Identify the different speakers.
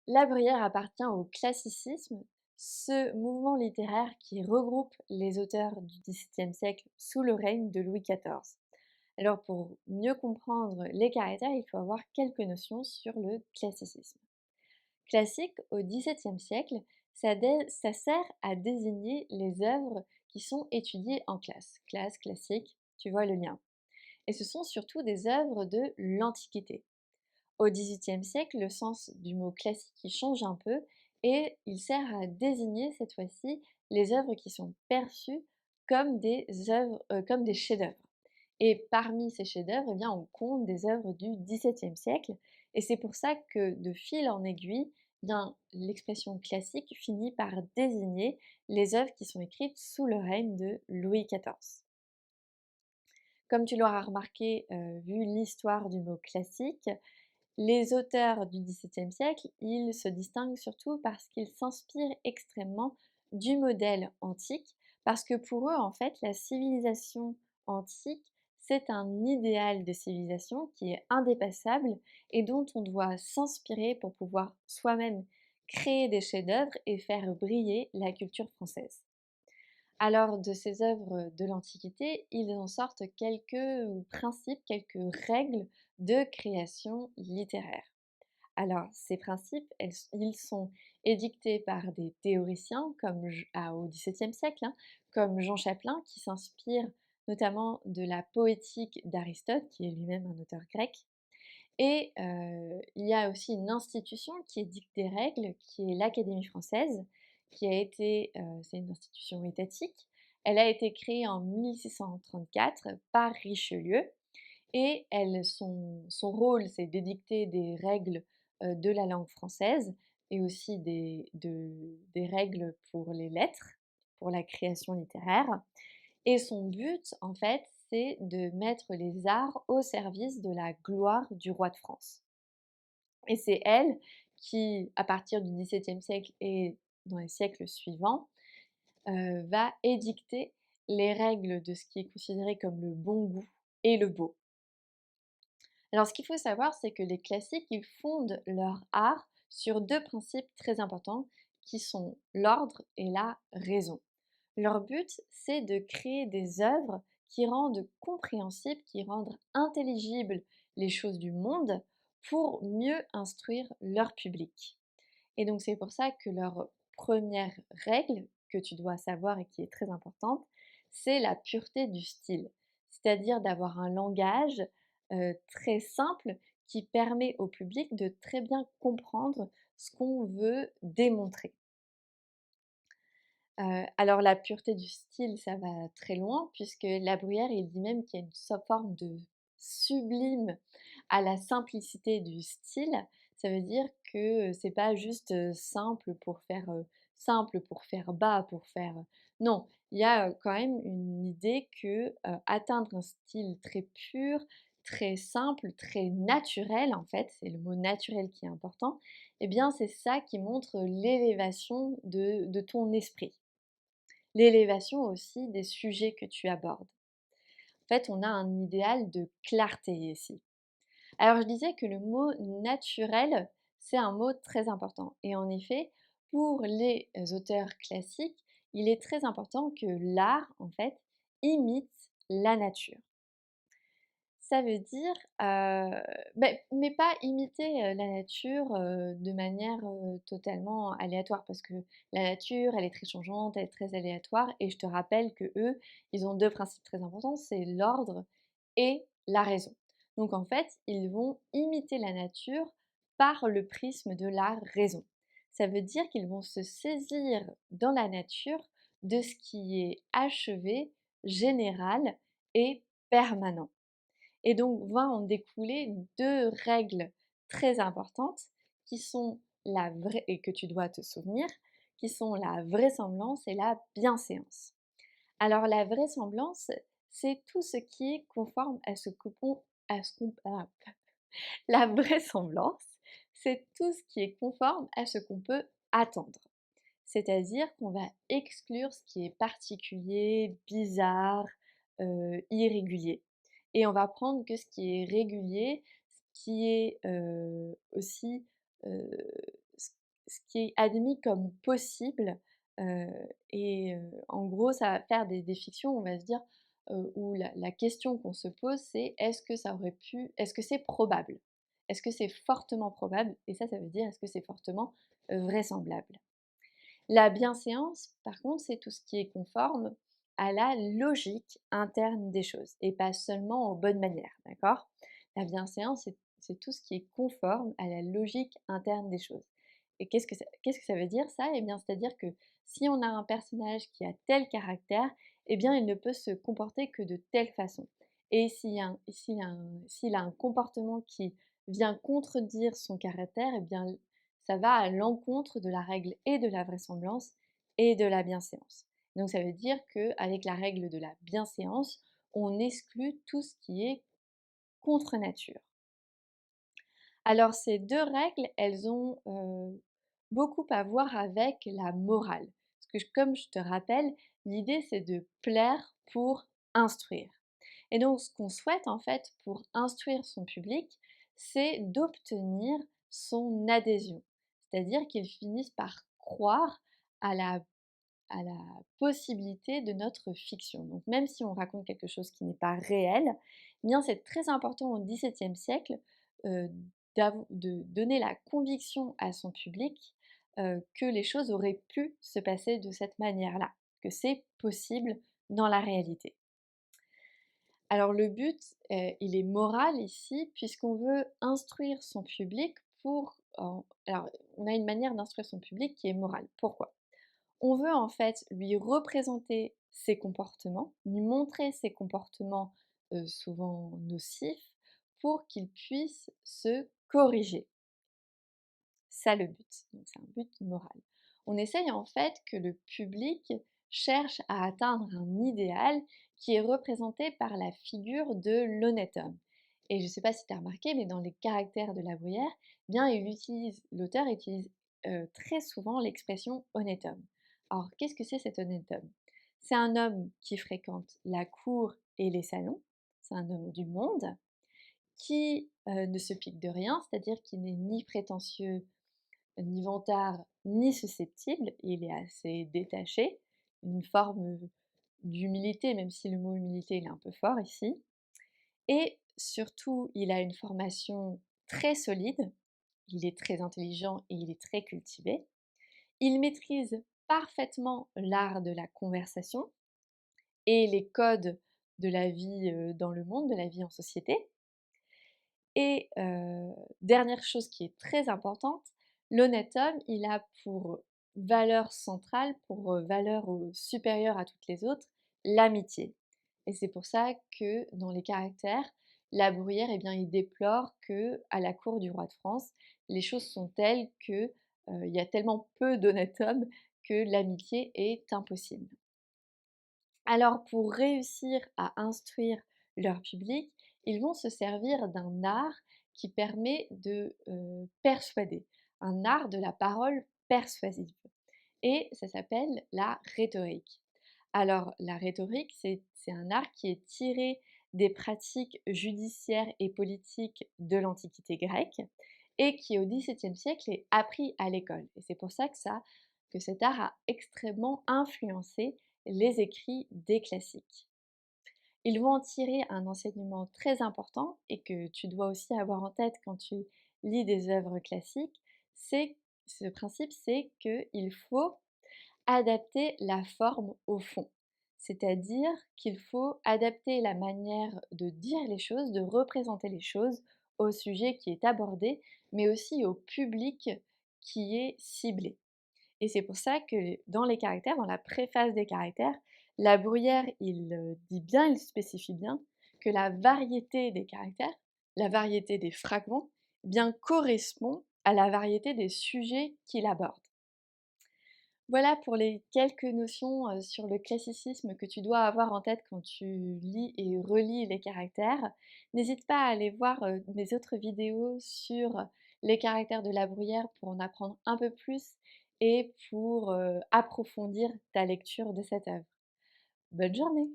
Speaker 1: La Bruyère appartient au classicisme, ce mouvement littéraire qui regroupe les auteurs du XVIIe siècle sous le règne de Louis XIV. Alors pour mieux comprendre les caractères, il faut avoir quelques notions sur le classicisme. Classique, au XVIIe siècle, ça sert à désigner les œuvres qui sont étudiées en classe. Classe, classique, tu vois le lien. Et ce sont surtout des œuvres de l'Antiquité. Au XVIIIe siècle, le sens du mot classique il change un peu et il sert à désigner cette fois-ci les œuvres qui sont perçues comme des œuvres, comme des chefs-d'œuvre. Et parmi ces chefs-d'œuvre, eh bien, on compte des œuvres du XVIIe siècle, et c'est pour ça que de fil en aiguille, eh bien, l'expression classique finit par désigner les œuvres qui sont écrites sous le règne de Louis XIV. Comme tu l'auras remarqué, vu l'histoire du mot classique, les auteurs du XVIIe siècle, ils se distinguent surtout parce qu'ils s'inspirent extrêmement du modèle antique, parce que pour eux, en fait, la civilisation antique, c'est un idéal de civilisation qui est indépassable et dont on doit s'inspirer pour pouvoir soi-même créer des chefs-d'œuvre et faire briller la culture française. Alors, de ces œuvres de l'Antiquité, ils en sortent quelques principes, quelques règles de création littéraire. Alors, ces principes, ils sont édictés par des théoriciens au XVIIe siècle, hein, comme Jean Chapelain, qui s'inspire notamment de la poétique d'Aristote, qui est lui-même un auteur grec. Et il y a aussi une institution qui édicte des règles, qui est l'Académie française, c'est une institution étatique. Elle a été créée en 1634 par Richelieu et son rôle, c'est d'édicter des règles de la langue française et aussi des règles pour les lettres, pour la création littéraire. Et son but, en fait, c'est de mettre les arts au service de la gloire du roi de France. Et c'est elle qui, à partir du XVIIe siècle et dans les siècles suivants, va édicter les règles de ce qui est considéré comme le bon goût et le beau. Alors, ce qu'il faut savoir, c'est que les classiques, ils fondent leur art sur deux principes très importants qui sont l'ordre et la raison. Leur but, c'est de créer des œuvres qui rendent compréhensibles, qui rendent intelligibles les choses du monde pour mieux instruire leur public. Et donc c'est pour ça que leur première règle que tu dois savoir et qui est très importante, c'est la pureté du style. C'est-à-dire d'avoir un langage très simple qui permet au public de très bien comprendre ce qu'on veut démontrer. Alors la pureté du style, ça va très loin puisque La Bruyère, il dit même qu'il y a une forme de sublime à la simplicité du style. Ça veut dire que, c'est pas juste, simple pour faire bas, pour faire, non, il y a, quand même une idée que, atteindre un style très pur, très simple, très naturel en fait, c'est le mot naturel qui est important, eh bien c'est ça qui montre l'élévation de ton esprit. L'élévation aussi des sujets que tu abordes. En fait, on a un idéal de clarté ici. Alors, je disais que le mot naturel, c'est un mot très important. Et en effet, pour les auteurs classiques, il est très important que l'art, en fait, imite la nature. Ça veut dire, mais pas imiter, la nature, de manière, totalement aléatoire parce que la nature, elle est très changeante, elle est très aléatoire et je te rappelle qu'eux, ils ont 2 principes très importants, c'est l'ordre et la raison. Donc en fait, ils vont imiter la nature par le prisme de la raison. Ça veut dire qu'ils vont se saisir dans la nature de ce qui est achevé, général et permanent. Et donc va en découler 2 règles très importantes qui sont la vraie et que tu dois te souvenir, qui sont la vraisemblance et la bienséance. Alors la vraisemblance, c'est tout ce qui est conforme à ce qu'on la vraisemblance, c'est tout ce qui est conforme à ce qu'on peut attendre. C'est-à-dire qu'on va exclure ce qui est particulier, bizarre, irrégulier. Et on va prendre que ce qui est régulier, ce qui est aussi, heu, ce qui est admis comme possible, heu en gros, ça va faire des fictions, on va se dire, où la question qu'on se pose, c'est: est-ce que c'est probable? Est-ce que c'est fortement probable? Et ça veut dire: est-ce que c'est fortement, vraisemblable? La bienséance, par contre, c'est tout ce qui est conforme à la logique interne des choses et pas seulement aux bonnes manières, d'accord? La bienséance, c'est tout ce qui est conforme à la logique interne des choses. Et qu'est-ce que ça veut dire ça? Eh bien, c'est-à-dire que si on a un personnage qui a tel caractère, eh bien, il ne peut se comporter que de telle façon. Et s'il a un comportement qui vient contredire son caractère, eh bien, ça va à l'encontre de la règle et de la vraisemblance et de la bienséance. Donc ça veut dire qu'avec la règle de la bienséance, on exclut tout ce qui est contre nature. Alors ces deux règles, elles ont beaucoup à voir avec la morale. Parce que comme je te rappelle, l'idée c'est de plaire pour instruire. Et donc ce qu'on souhaite en fait pour instruire son public, c'est d'obtenir son adhésion. C'est-à-dire qu'ils finissent par croire à à la possibilité de notre fiction. Donc même si on raconte quelque chose qui n'est pas réel, eh bien c'est très important au XVIIe siècle euh, de donner la conviction à son public que les choses auraient pu se passer de cette manière-là, que c'est possible dans la réalité. Alors le but, il est moral ici, puisqu'on veut instruire son public alors, on a une manière d'instruire son public qui est morale. Pourquoi? On veut en fait lui représenter ses comportements, lui montrer ses comportements souvent nocifs pour qu'il puisse se corriger. Ça le but, donc c'est un but moral. On essaye en fait que le public cherche à atteindre un idéal qui est représenté par la figure de l'honnête homme. Et je ne sais pas si tu as remarqué, mais dans les caractères de la Bruyère, eh bien l'auteur utilise très souvent l'expression honnête homme. Alors qu'est-ce que c'est cet honnête homme? C'est un homme qui fréquente la cour et les salons, c'est un homme du monde, qui ne se pique de rien, c'est-à-dire qu'il n'est ni prétentieux ni vantard, ni susceptible, il est assez détaché, une forme d'humilité, même si le mot humilité il est un peu fort ici. Et surtout, il a une formation très solide, il est très intelligent et il est très cultivé. Il maîtrise parfaitement l'art de la conversation et les codes de la vie dans le monde, de la vie en société. Et dernière chose qui est très importante, l'honnête homme, il a pour valeur centrale, pour valeur supérieure à toutes les autres, l'amitié. Et c'est pour ça que dans les caractères, la Bruyère, eh bien, il déplore que à la cour du roi de France, les choses sont telles que il y a tellement peu d'honnêtes hommes que l'amitié est impossible. Alors pour réussir à instruire leur public, ils vont se servir d'un art qui permet de persuader, un art de la parole persuasive. Et ça s'appelle la rhétorique. Alors la rhétorique, c'est un art qui est tiré des pratiques judiciaires et politiques de l'Antiquité grecque et qui au XVIIe siècle est appris à l'école. Et c'est pour ça que cet art a extrêmement influencé les écrits des classiques. Ils vont en tirer un enseignement très important et que tu dois aussi avoir en tête quand tu lis des œuvres classiques, ce principe, c'est qu'il faut adapter la forme au fond. C'est-à-dire qu'il faut adapter la manière de dire les choses, de représenter les choses au sujet qui est abordé, mais aussi au public qui est ciblé. Et c'est pour ça que dans les caractères, dans la préface des caractères, la Bruyère, il dit bien, il spécifie bien que la variété des caractères, la variété des fragments, eh bien correspond à la variété des sujets qu'il aborde. Voilà pour les quelques notions sur le classicisme que tu dois avoir en tête quand tu lis et relis les caractères. N'hésite pas à aller voir mes autres vidéos sur les caractères de la Bruyère pour en apprendre un peu plus et pour approfondir ta lecture de cette œuvre. Bonne journée!